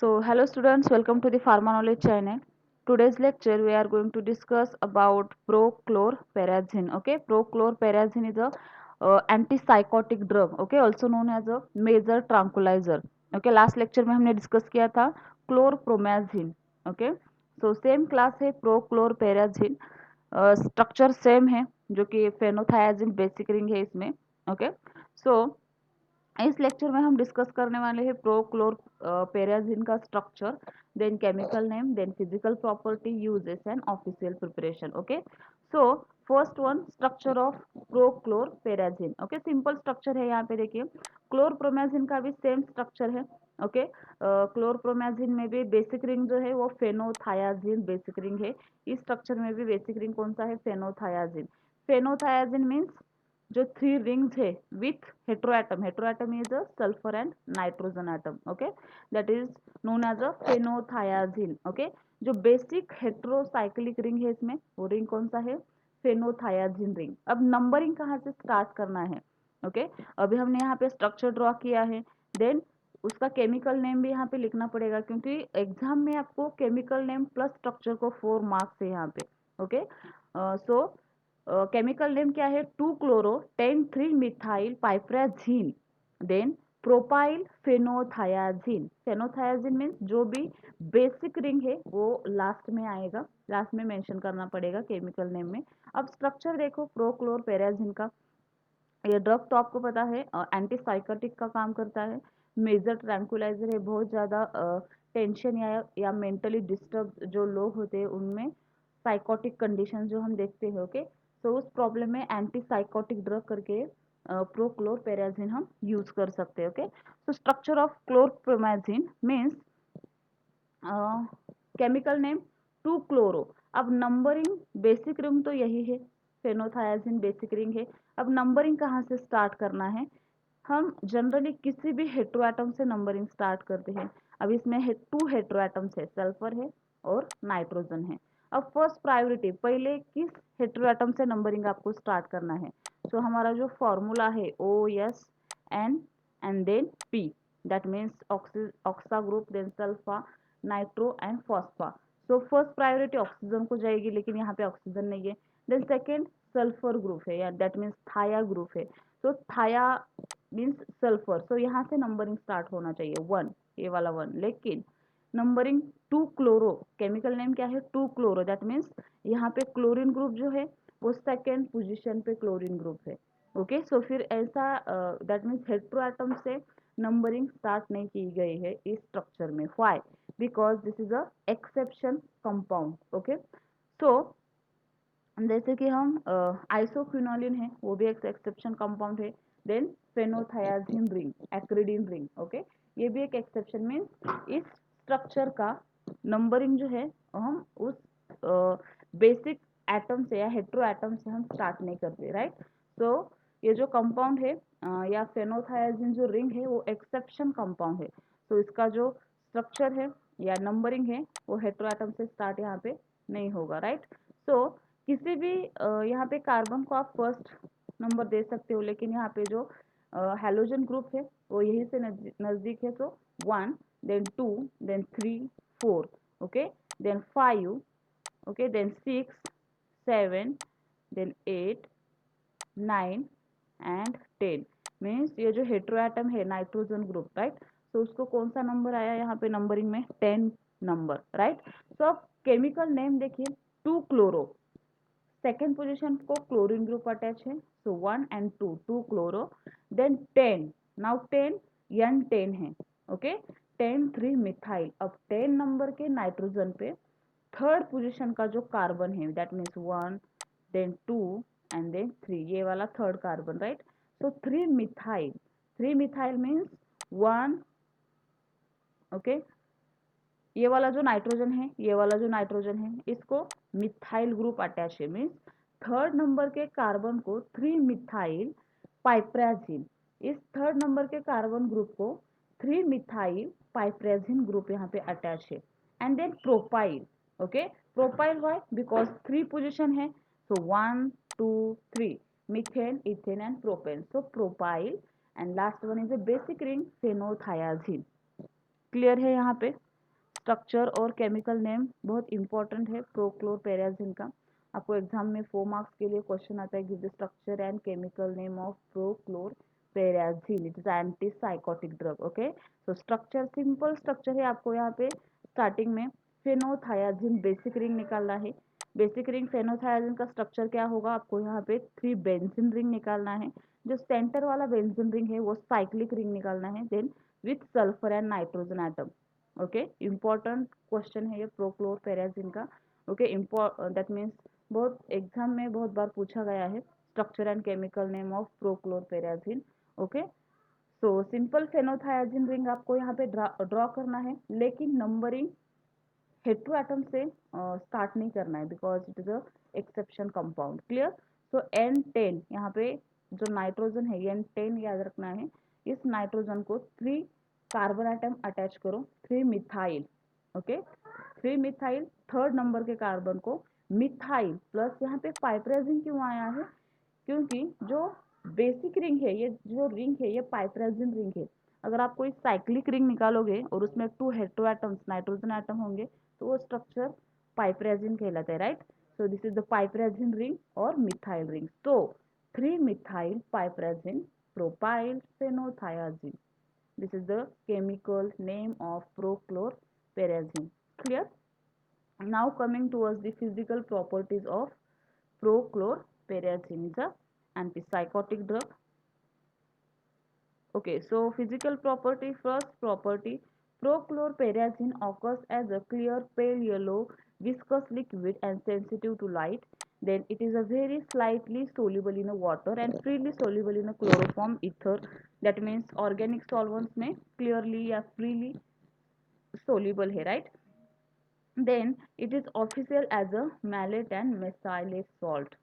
So, hello students, welcome to the Pharma Knowledge channel. Today's lecture we are going to discuss about prochlorperazine. Okay, prochlorperazine is a antipsychotic drug. Okay, also known as a major tranquilizer. Okay, last lecture में हमने discuss किया था chlorpromazine. Okay, so same class है prochlorperazine. Structure same है जो कि फेनोथायाजिन basic ring है इसमें. ओके, सो इस लेक्चर में हम डिस्कस करने वाले हैं पेराजिन का structure, then chemical name, then physical property, uses and official preparation. Okay, so first one, structure of perazine. Okay, simple structure है. यहाँ पे देखिए, क्लोरप्रोमाजिन का भी सेम स्ट्रक्चर है. ओके, क्लोरप्रोमाजिन में भी बेसिक रिंग जो है वो फेनोथायाजिन बेसिक रिंग है. इस स्ट्रक्चर में भी बेसिक रिंग कौन सा है? फेनोथायाजिन. फेनोथायाजिन मीन्स जो 3 रिंग्स है with heteroatom. Heteroatom is a sulphur and nitrogen atom. Okay, that is known as a phenothiazine. Okay, जो बेसिक हेट्रोसाइक्लिक रिंग है इसमें, वो रिंग कौन सा है? फेनोथायाजिन रिंग. अब नंबरिंग कहाँ से स्टार्ट करना है? ओके, अभी हमने यहाँ पे स्ट्रक्चर ड्रॉ किया है, देन उसका केमिकल नेम भी यहाँ पे लिखना पड़ेगा, क्योंकि एग्जाम में आपको केमिकल नेम प्लस स्ट्रक्चर को 4 मार्क्स है यहाँ पे. ओके, सो केमिकल नेम क्या है? 2 chloro 10 3 methyl piperazine, then propyl phenothiazine. Phenothiazine means जो भी बेसिक रिंग है वो लास्ट में आएगा, लास्ट में मेंशन करना पड़ेगा केमिकल नेम में. अब स्ट्रक्चर देखो प्रोक्लोरपेराजिन का. ये ड्रग तो आपको पता है एंटीसाइकोटिक का काम करता है, मेजर ट्रैंकुलाइजर है. बहुत ज़्यादा टेंशन या मेंटली डिस्टर्ब जो लोग होते हैं उनमें साइकोटिक कंडीशन जो हम देखते हैं. ओके, तो उस प्रॉब्लम में एंटीसाइकोटिक ड्रग करके प्रोक्लोरपेराजिन हम यूज कर सकते हैं. ओके, तो structure of chlorpromazine means chemical name 2 chloro. अब नंबरिंग बेसिक रिंग तो यही है, फेनोथायाजिन बेसिक रिंग है. अब नंबरिंग कहाँ से स्टार्ट करना है? हम जनरली किसी भी हेट्रोएटम से नंबरिंग स्टार्ट करते हैं. अब इसमें 2 हेट्रोएटम्स है, सल्फर है और नाइट्रोजन है. अब फर्स्ट प्रायोरिटी, पहले किस हेट्रोएटम से नंबरिंग आपको स्टार्ट करना है? तो हमारा जो फॉर्मूला है OS N and then P, that means oxa group, then sulpha, nitro and phospha. So first priority oxygen को जाएगी, लेकिन यहाँ पे ऑक्सीजन नहीं है. देन सेकेंड सल्फर ग्रुप है, या दैट मीन्स थाया ग्रुप है. तो थाया मीन्स सल्फर, सो यहाँ से नंबरिंग स्टार्ट होना चाहिए 1, ये वाला 1. लेकिन नंबरिंग 2 क्लोरो, केमिकल नेम क्या है? 2 क्लोरो, दैट मीन्स यहाँ पे क्लोरीन ग्रुप जो है वो सेकेंड पोजीशन पे क्लोरीन ग्रुप है. ओके, सो फिर ऐसा दैट मीन्स हेट्रोएटम से नंबरिंग स्टार्ट नहीं की गई है इस स्ट्रक्चर में. Why? Because this is a exception compound. Okay, so जैसे कि हम आइसोक्विनोलिन है, वो भी एक एक्सेप्शन कंपाउंड है. Then phenothiazine ring, acridine ring. Okay, ये भी एक एक्सेप्शन. मीन्स इस स्ट्रक्चर का नंबरिंग जो है हम उस बेसिक एटम से या हेट्रो एटम से हम स्टार्ट नहीं करते, राइट? तो ये जो कंपाउंड है या फेनोथायाजिन जो रिंग है वो एक्सेप्शन कंपाउंड है. तो इसका जो स्ट्रक्चर है या नंबरिंग है वो हेट्रो एटम से स्टार्ट यहाँ पे नहीं होगा, राइट? सो किसी भी यहाँ पे कार्बन को आप फर्स्ट नंबर दे सकते हो, लेकिन यहाँ पे जो हैलोजन ग्रुप है वो यही से नजदीक है. तो 1, then 2, then 3, 4, okay, then 5, okay, then 6, 7, then 8, 9 and 10. Means ये जो हेट्रोएटम है नाइट्रोजन ग्रुप, राइट? तो उसको कौन सा नंबर आया यहाँ पे नंबरिंग में? 10 नंबर, राइट? तो अब केमिकल नेम देखिए, 2 क्लोरो, सेकेंड पोजीशन को क्लोरीन ग्रुप अटैच है. So 1 and 2, 2 chloro. Then 10, now 10 N10 है. Okay, 10 3 methyl. अब 10 नंबर के नाइट्रोजन पे थर्ड पोजीशन का जो कार्बन है that means 1, then 2 and then 3, ये वाला third carbon, right? So 3 methyl, 3 methyl means 1, okay, ये वाला जो नाइट्रोजन है, ये वाला जो नाइट्रोजन है, इसको मिथाइल ग्रुप अटैच है. मीन्स थर्ड नंबर के कार्बन को 3 मिथाइल पाइप्राजिन, इस थर्ड नंबर के कार्बन ग्रुप को 3 मिथाइल पाइप्राजिन ग्रुप यहाँ पे अटैच है. And then propyl. Okay, propyl why? Because 3 position है. So 1 2 3, methane, ethane and propane. So propyl. And last one is a basic ring phenothiazine. Clear है यहाँ पे? Structure और chemical name बहुत important है प्रोक्लोरपेराजिन का। आपको एग्जाम में 4 मार्क्स के लिए क्वेश्चन आता है, give the structure and chemical name of prochlorperazine, it is anti psychotic drug. Okay, तो स्ट्रक्चर सिंपल स्ट्रक्चर है, आपको यहाँ पे स्टार्टिंग में फेनोथायाजिन बेसिक रिंग निकालना है। बेसिक रिंग फेनोथायाजिन का स्ट्रक्चर क्या होगा, आपको यहाँ पे 3 बेंजीन रिंग निकालना है। जो सेंटर वाला बेंजीन रिंग है वो साइक्लिक रिंग निकालना है, then with sulphur and nitrogen atom. Okay, important question है ये प्रोक्लोरपेराजिन का। ओके, दैट मीन्स बहुत एग्जाम में बहुत बार पूछा गया है, structure and chemical name of prochlorperazine. Okay, so simple phenothiazine ring आपको यहाँ पे ड्रॉ करना है, लेकिन नंबरिंग हेट्रो एटम से स्टार्ट नहीं करना है, because it is a exception compound. Clear? So N10 यहाँ पे जो नाइट्रोजन है N10 याद रखना है। इस नाइट्रोजन को 3 कार्बन एटम अटैच करो, 3 methyl. Okay, 3 methyl, third number के कार्बन को मिथाइल प्लस यहाँ पे पाइपराजिन क्यों आया है, क्योंकि जो बेसिक रिंग है, ये जो रिंग है ये पाइपराजिन रिंग है। अगर आप कोई साइक्लिक रिंग निकालोगे और उसमें 2 हेट्रो एटम्स नाइट्रोजन एटम होंगे तो वो स्ट्रक्चर पाइपराजिन कहलाता है, right? So this is the piperazine ring और मिथाइल रिंग। तो 3 methyl piperazine propyl phenothiazine, this is the chemical name of prochlorperazine. Clear? Now coming towards the physical properties of prochlorperazine, is a antipsychotic drug. Okay, so physical property, first property, prochlorperazine occurs as a clear pale yellow viscous liquid and sensitive to light. Then it is a very slightly soluble in a water and freely soluble in a chloroform ether. That means organic solvents में clearly या freely soluble है, right? Then it is official as a malate and mesylate salt.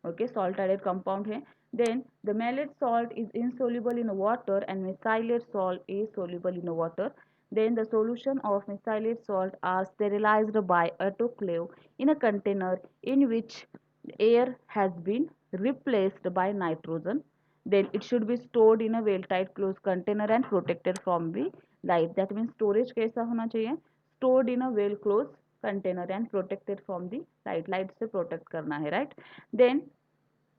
Okay, salt added compound है. Then the malate salt is insoluble in water and mesylate salt is soluble in water. Then the solution of mesylate salt are sterilized by autoclave in a container in which air has been replaced by nitrogen. Then it should be stored in a well tight closed container and protected from the light. That means storage कैसा होना चाहिए, stored in a well closed container and protected from the light. Light से protect करना है, right? Then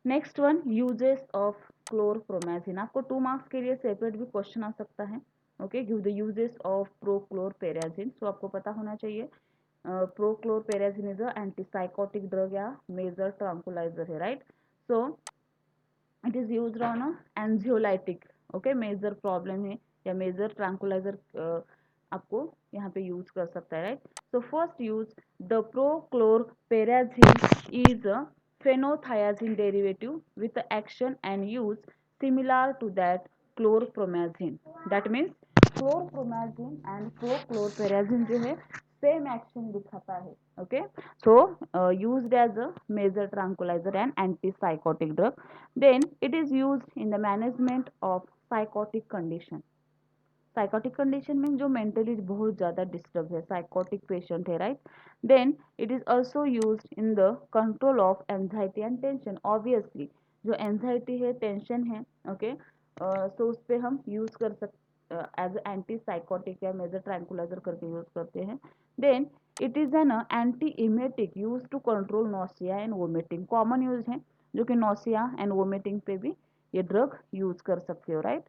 next one, uses of chlorpromazine. आपको 2 marks के लिए separate भी क्वेश्चन आ सकता है। Okay, give the uses of prochlorperazine. So आपको पता होना चाहिए prochlorperazine is a antipsychotic drug या मेजर ट्रांकुलाइजर है, right? So it is used on a anxiolytic, okay, major problem है या मेजर ट्रांकुलाइजर आपको यहाँ पे यूज कर सकता है, right? So first use, the prochlorperazine is a phenothiazine derivative with the action and use similar to that chlorpromazine. That means chlorpromazine and prochlorperazine जो है सेम एक्शन दिखाता है। Okay, so used as a major tranquilliser and antipsychotic drug. Then it is used in the management of psychotic condition. Psychotic condition में जो mentally बहुत ज़्यादा disturb है, psychotic patient है, right? Then it is also used in the control of anxiety and tension. Obviously जो anxiety है, tension है, okay, so उस पर हम यूज़ कर सकते एज एंटी साइकोटिक या मेजर ट्रैंकुलाइजर करके यूज़ करते हैं। Then it is an anti emetic use to control nausea and vomiting. Common use है जो कि नोसिया एंड वोमिटिंग पे भी ये ड्रग यूज कर सकते हो, right?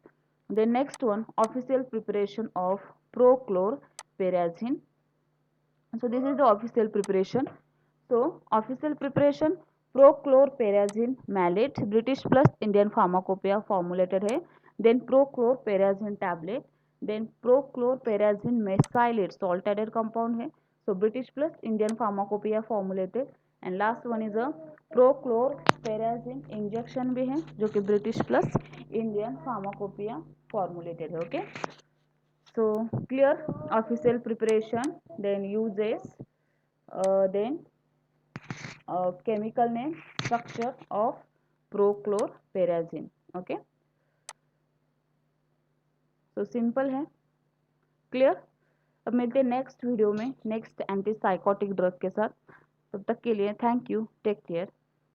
The next one, official preparation of prochlorperazine. So this is the official preparation. So official preparation, prochlorperazine malate, British plus Indian pharmacopoeia formulated है. Then prochlorperazine tablet. Then prochlorperazine mesylate salt added compound है. So British plus Indian pharmacopoeia formulated. And last one is a prochlorperazine injection भी है जो कि British plus Indian pharmacopoeia formulated है. Okay, so clear, official preparation, then uses, then chemical name, structure of prochlorperazine. Okay, so simple है, clear? अब मिलते हैं next video में नेक्स्ट एंटीसाइकोटिक ड्रग के साथ। तब तक के लिए थैंक यू, टेक केयर।